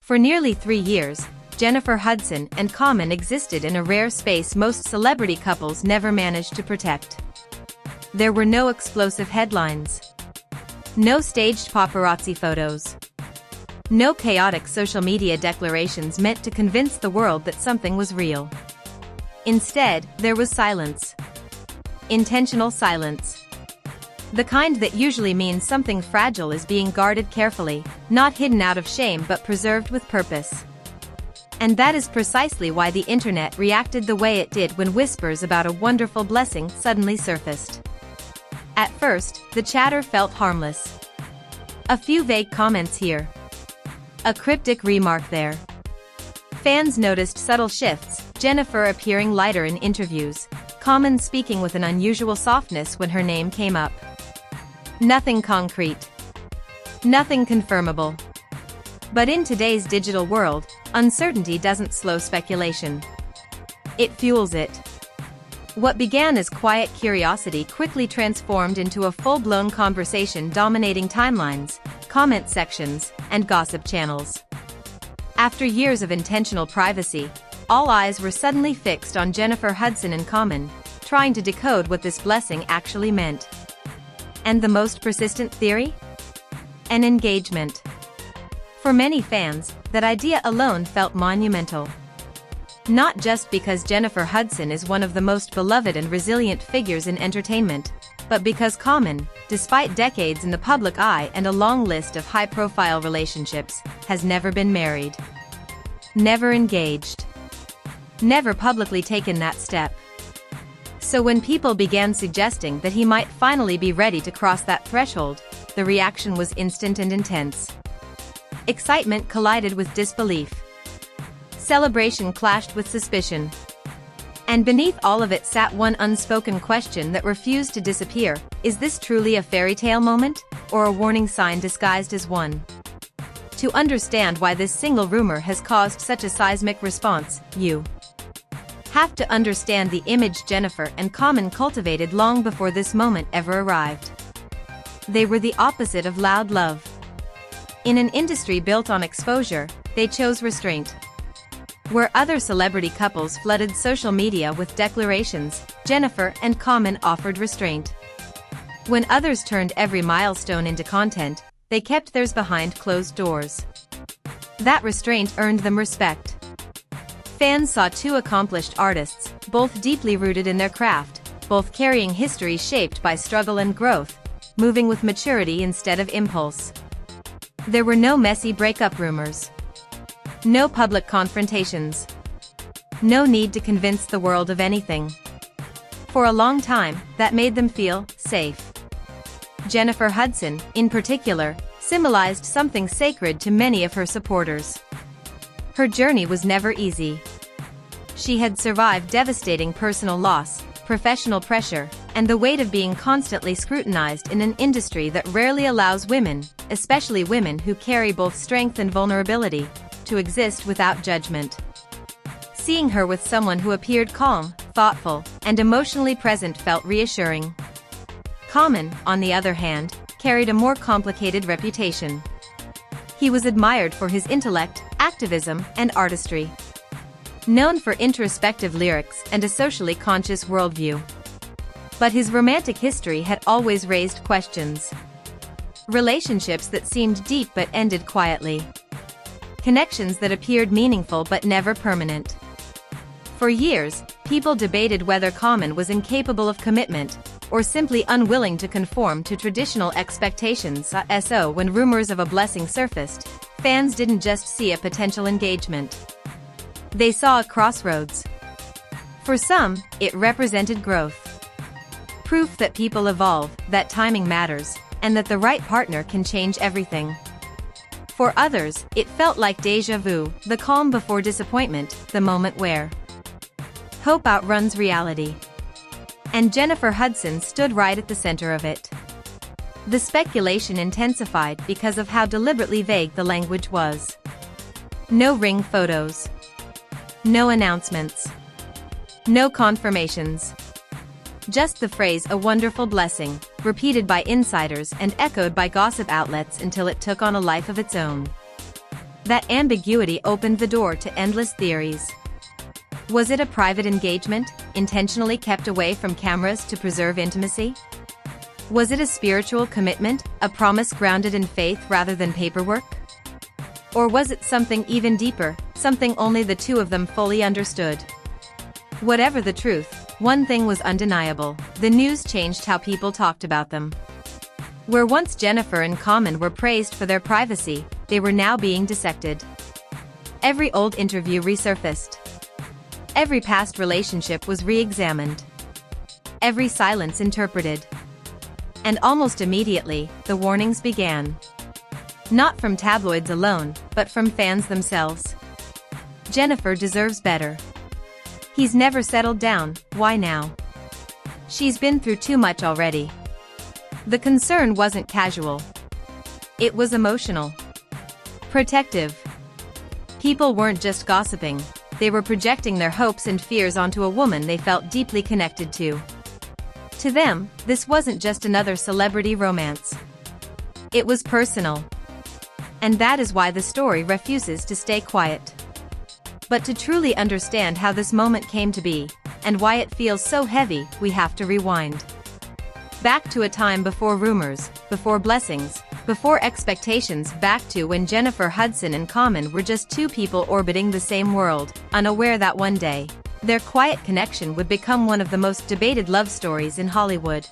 For nearly 3 years, Jennifer Hudson and Common existed in a rare space most celebrity couples never managed to protect. There were no explosive headlines. No staged paparazzi photos. No chaotic social media declarations meant to convince the world that something was real. Instead, there was silence. Intentional silence. The kind that usually means something fragile is being guarded carefully, not hidden out of shame but preserved with purpose. And that is precisely why the internet reacted the way it did when whispers about a wonderful blessing suddenly surfaced. At first, the chatter felt harmless. A few vague comments here. A cryptic remark there. Fans noticed subtle shifts, Jennifer appearing lighter in interviews, Common speaking with an unusual softness when her name came up. Nothing concrete. Nothing confirmable. But in today's digital world, uncertainty doesn't slow speculation. It fuels it. What began as quiet curiosity quickly transformed into a full-blown conversation dominating timelines, comment sections, and gossip channels. After years of intentional privacy, all eyes were suddenly fixed on Jennifer Hudson and Common, trying to decode what this blessing actually meant. And the most persistent theory? An engagement. For many fans, that idea alone felt monumental. Not just because Jennifer Hudson is one of the most beloved and resilient figures in entertainment, but because Common, despite decades in the public eye and a long list of high-profile relationships, has never been married. Never engaged. Never publicly taken that step. So when people began suggesting that he might finally be ready to cross that threshold, the reaction was instant and intense. Excitement collided with disbelief. Celebration clashed with suspicion. And beneath all of it sat one unspoken question that refused to disappear: is this truly a fairy tale moment, or a warning sign disguised as one? To understand why this single rumor has caused such a seismic response, you have to understand the image Jennifer and Common cultivated long before this moment ever arrived. They were the opposite of loud love. In an industry built on exposure, they chose restraint. Where other celebrity couples flooded social media with declarations, Jennifer and Common offered restraint. When others turned every milestone into content, they kept theirs behind closed doors. That restraint earned them respect. Fans saw two accomplished artists, both deeply rooted in their craft, both carrying history shaped by struggle and growth, moving with maturity instead of impulse. There were no messy breakup rumors. No public confrontations. No need to convince the world of anything. For a long time, that made them feel safe. Jennifer Hudson, in particular, symbolized something sacred to many of her supporters. Her journey was never easy. She had survived devastating personal loss, professional pressure, and the weight of being constantly scrutinized in an industry that rarely allows women, especially women who carry both strength and vulnerability, to exist without judgment. Seeing her with someone who appeared calm, thoughtful, and emotionally present felt reassuring. Common, on the other hand, carried a more complicated reputation. He was admired for his intellect, activism, and artistry. Known for introspective lyrics and a socially conscious worldview. But his romantic history had always raised questions. Relationships that seemed deep but ended quietly. Connections that appeared meaningful but never permanent. For years, people debated whether Common was incapable of commitment, or simply unwilling to conform to traditional expectations. So when rumors of a blessing surfaced, fans didn't just see a potential engagement. They saw a crossroads. For some, it represented growth. Proof that people evolve, that timing matters, and that the right partner can change everything. For others, it felt like déjà vu, the calm before disappointment, the moment where hope outruns reality. And Jennifer Hudson stood right at the center of it. The speculation intensified because of how deliberately vague the language was. No ring photos. No announcements. No confirmations. Just the phrase "a wonderful blessing," repeated by insiders and echoed by gossip outlets until it took on a life of its own. That ambiguity opened the door to endless theories. Was it a private engagement, intentionally kept away from cameras to preserve intimacy? Was it a spiritual commitment, a promise grounded in faith rather than paperwork? Or was it something even deeper, something only the two of them fully understood? Whatever the truth, one thing was undeniable: the news changed how people talked about them. Where once Jennifer and Common were praised for their privacy, they were now being dissected. Every old interview resurfaced. Every past relationship was re-examined. Every silence interpreted. And almost immediately, the warnings began. Not from tabloids alone, but from fans themselves. Jennifer deserves better. He's never settled down, why now? She's been through too much already. The concern wasn't casual. It was emotional. Protective. People weren't just gossiping, they were projecting their hopes and fears onto a woman they felt deeply connected to. To them, this wasn't just another celebrity romance. It was personal. And that is why the story refuses to stay quiet. But to truly understand how this moment came to be, and why it feels so heavy, we have to rewind. Back to a time before rumors, before blessings, before expectations, back to when Jennifer Hudson and Common were just two people orbiting the same world, unaware that one day, their quiet connection would become one of the most debated love stories in Hollywood.